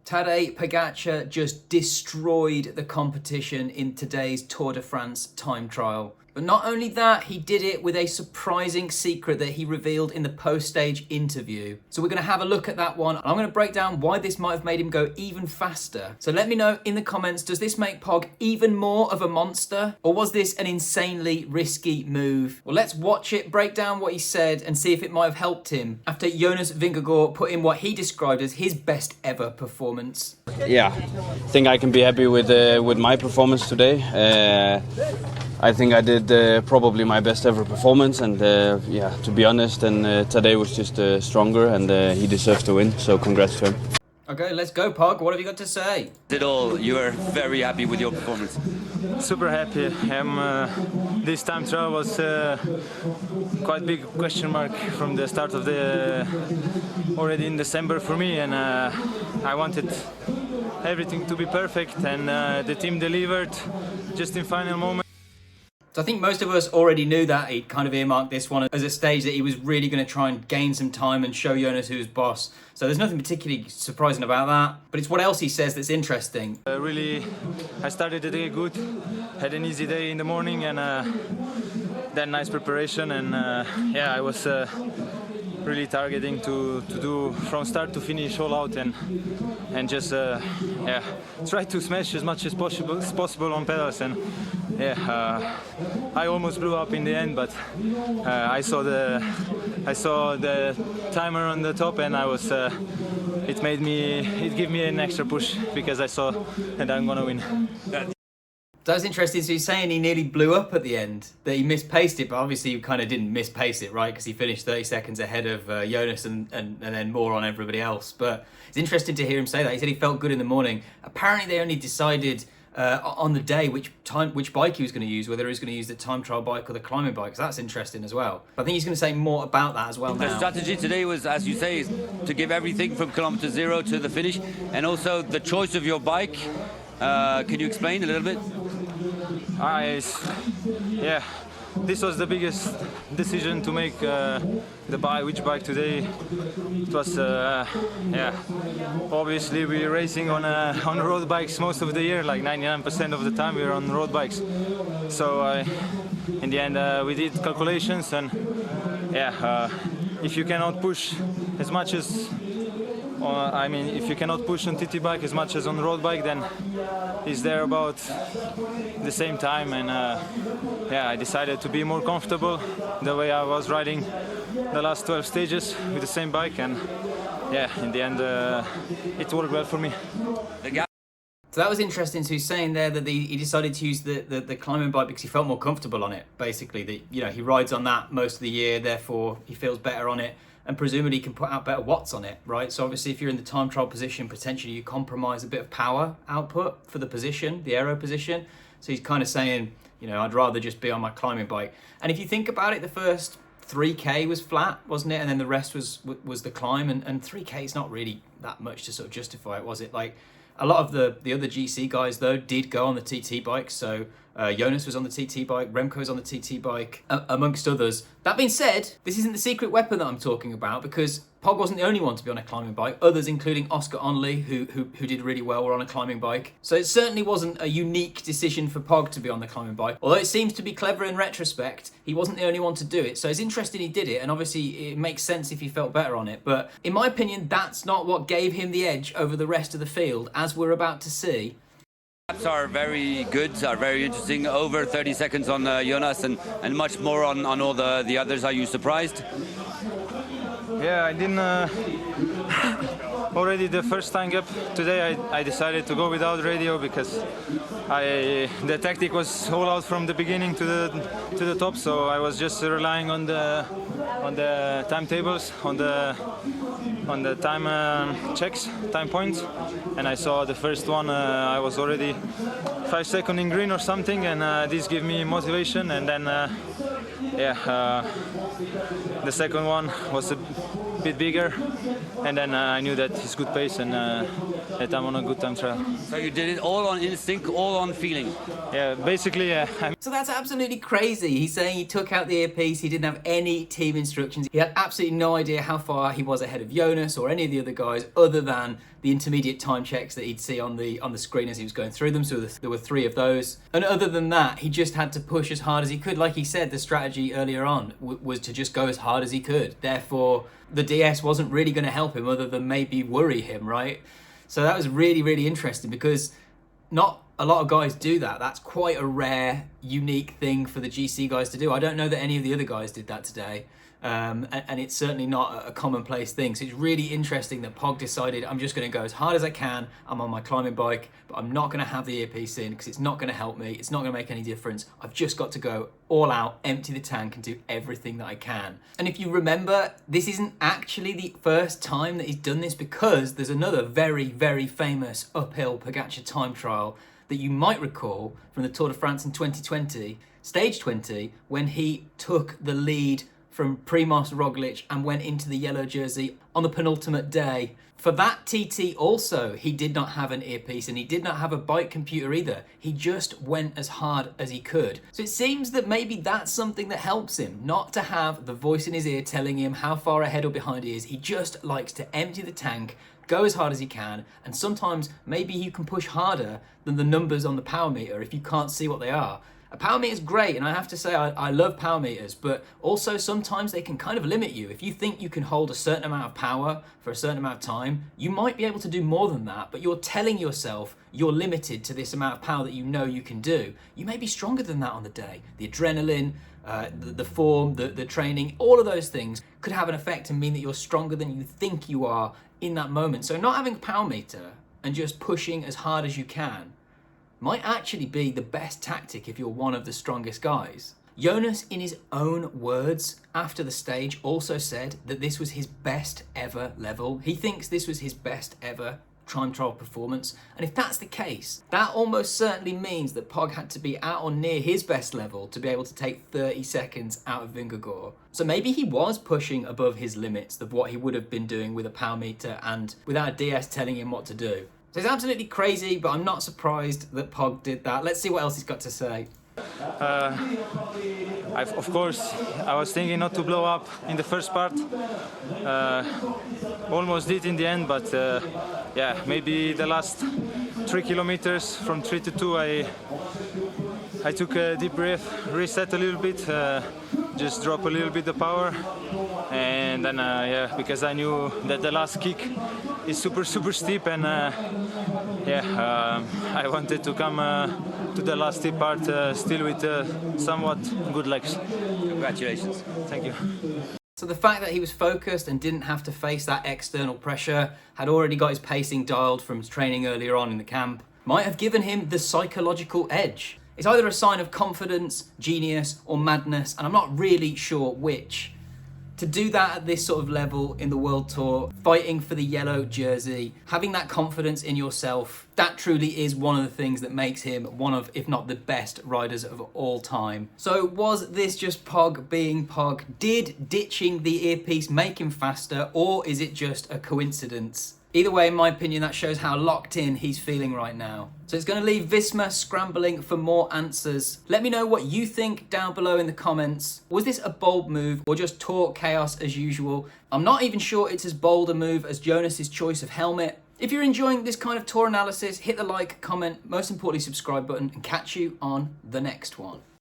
Tadej Pogacar just destroyed the competition in today's Tour de France time trial. But not only that, he did it with a surprising secret that he revealed in the post-stage interview. So we're going to have a look at that one. I'm going to break down why this might have made him go even faster. So let me know in the comments, does this make Pog even more of a monster? Or was this an insanely risky move? Well, let's watch it, break down what he said, and see if it might have helped him after Jonas Vingegaard put in what he described as his best ever performance. Yeah, I think I can be happy with my performance today. I think I did probably my best ever performance, and yeah, to be honest, and today was just stronger, and he deserves to win, so congrats to him. Okay, let's go, Pog. What have you got to say? You were very happy with your performance. Super happy. This time trial was quite big question mark from the start of the already in December for me, and I wanted everything to be perfect, and the team delivered just in final moment. So I think most of us already knew that. He'd kind of earmarked this one as a stage that he was really going to try and gain some time and show Jonas who's boss. So there's nothing particularly surprising about that. But it's what else he says that's interesting. Really, I started the day good, had an easy day in the morning, and then nice preparation. And yeah, I was really targeting to do from start to finish all out, and just yeah, try to smash as much as possible on pedals. And yeah, I almost blew up in the end, but I saw the timer on the top, and I was it gave me an extra push because I saw that I'm gonna win. That's interesting. So he's saying he nearly blew up at the end, that he mispaced it, but obviously he kind of didn't mispace it, right? Because he finished 30 seconds ahead of Jonas and then more on everybody else. But it's interesting to hear him say that. He said he felt good in the morning. Apparently they only decided on the day which bike he was going to use, whether he was going to use the time trial bike or the climbing bike. So that's interesting as well. But I think he's going to say more about that as well now. The strategy today was, as you say, is to give everything from kilometer 0 to the finish, and also the choice of your bike. Can you explain a little bit? Yeah, this was the biggest decision to make. Which bike today? It was yeah. Obviously, we're racing on road bikes most of the year. Like 99% of the time, we're on road bikes. So in the end, we did calculations, and yeah, if you cannot push as much as. I mean, if you cannot push on TT bike as much as on road bike, then it's there about the same time. And yeah, I decided to be more comfortable the way I was riding the last 12 stages with the same bike, and yeah, in the end, it worked well for me. So that was interesting. So he's saying there that he decided to use the climbing bike because he felt more comfortable on it. Basically, that, you know, he rides on that most of the year, therefore he feels better on it, and presumably he can put out better watts on it, right? So obviously if you're in the time trial position, potentially you compromise a bit of power output for the position, the aero position. So he's kind of saying, you know, I'd rather just be on my climbing bike. And if you think about it, the first 3K was flat, wasn't it? And then the rest was the climb, and 3K is not really that much to sort of justify it, was it? Like, a lot of the other GC guys, though, did go on the TT bike. So Jonas was on the TT bike, Remco's on the TT bike, amongst others. That being said, this isn't the secret weapon that I'm talking about, because Pog wasn't the only one to be on a climbing bike. Others, including Oscar Onley, who did really well, were on a climbing bike. So it certainly wasn't a unique decision for Pog to be on the climbing bike. Although it seems to be clever in retrospect, he wasn't the only one to do it. So it's interesting he did it, and obviously it makes sense if he felt better on it. But in my opinion, that's not what gave him the edge over the rest of the field, as we're about to see. Laps are very good, are very interesting. Over 30 seconds on Jonas, and much more on all the others. Are you surprised? Yeah, I didn't. Already the first time up today, I decided to go without radio because the tactic was all out from the beginning to the top. So I was just relying on the timetables, on the time checks, time points, and I saw the first one. I was already 5 seconds in green or something, and this gave me motivation. And then yeah, the second one was a bit bigger, and then I knew that it's good pace and that I'm on a good time trial. So you did it all on instinct, all on feeling? Yeah, basically, yeah. So that's absolutely crazy. He's saying he took out the earpiece, he didn't have any team instructions. He had absolutely no idea how far he was ahead of Jonas or any of the other guys other than the intermediate time checks that he'd see on the screen as he was going through them. So there were 3 of those. And other than that, he just had to push as hard as he could. Like he said, the strategy earlier on was to just go as hard as he could. Therefore, the DS wasn't really going to help him other than maybe worry him, right? So that was really, really interesting because not a lot of guys do that. That's quite a rare, unique thing for the GC guys to do. I don't know that any of the other guys did that today. And it's certainly not a commonplace thing. So it's really interesting that Pog decided, I'm just going to go as hard as I can. I'm on my climbing bike, but I'm not going to have the earpiece in because it's not going to help me. It's not going to make any difference. I've just got to go all out, empty the tank and do everything that I can. And if you remember, this isn't actually the first time that he's done this because there's another very, very famous uphill Pogacar time trial that you might recall from the Tour de France in 2020, stage 20, when he took the lead from Primož Roglič and went into the yellow jersey on the penultimate day. For that TT also, he did not have an earpiece and he did not have a bike computer either. He just went as hard as he could. So it seems that maybe that's something that helps him, not to have the voice in his ear telling him how far ahead or behind he is. He just likes to empty the tank, go as hard as he can, and sometimes maybe you can push harder than the numbers on the power meter if you can't see what they are. A power meter is great, and I have to say I love power meters, but also sometimes they can kind of limit you. If you think you can hold a certain amount of power for a certain amount of time, you might be able to do more than that, but you're telling yourself you're limited to this amount of power that you know you can do. You may be stronger than that on the day. The adrenaline, the form, the training, all of those things could have an effect and mean that you're stronger than you think you are in that moment. So not having a power meter and just pushing as hard as you can might actually be the best tactic if you're one of the strongest guys. Jonas, in his own words after the stage, also said that this was his best ever level. He thinks this was his best ever time trial performance. And if that's the case, that almost certainly means that Pog had to be at or near his best level to be able to take 30 seconds out of Vingegaard. So maybe he was pushing above his limits of what he would have been doing with a power meter and without a DS telling him what to do. So it's absolutely crazy, but I'm not surprised that Pog did that. Let's see what else he's got to say. Of course, I was thinking not to blow up in the first part. Almost did in the end, but yeah, maybe the last 3 kilometers from 3 to 2, I took a deep breath, reset a little bit, just drop a little bit the power, and then yeah, because I knew that the last kick is super steep, and yeah, I wanted to come to the last steep part still with somewhat good legs. Congratulations. Thank you. So the fact that he was focused and didn't have to face that external pressure, had already got his pacing dialed from his training earlier on in the camp, might have given him the psychological edge. It's either a sign of confidence, genius, or madness, and I'm not really sure which. To do that at this sort of level in the World Tour, fighting for the yellow jersey, having that confidence in yourself, that truly is one of the things that makes him one of, if not the best riders of all time. So was this just Pog being Pog? Did ditching the earpiece make him faster, or is it just a coincidence? Either way, in my opinion, that shows how locked in he's feeling right now. So it's going to leave Visma scrambling for more answers. Let me know what you think down below in the comments. Was this a bold move or just talk chaos as usual? I'm not even sure it's as bold a move as Jonas's choice of helmet. If you're enjoying this kind of tour analysis, hit the like, comment, most importantly subscribe button, and catch you on the next one.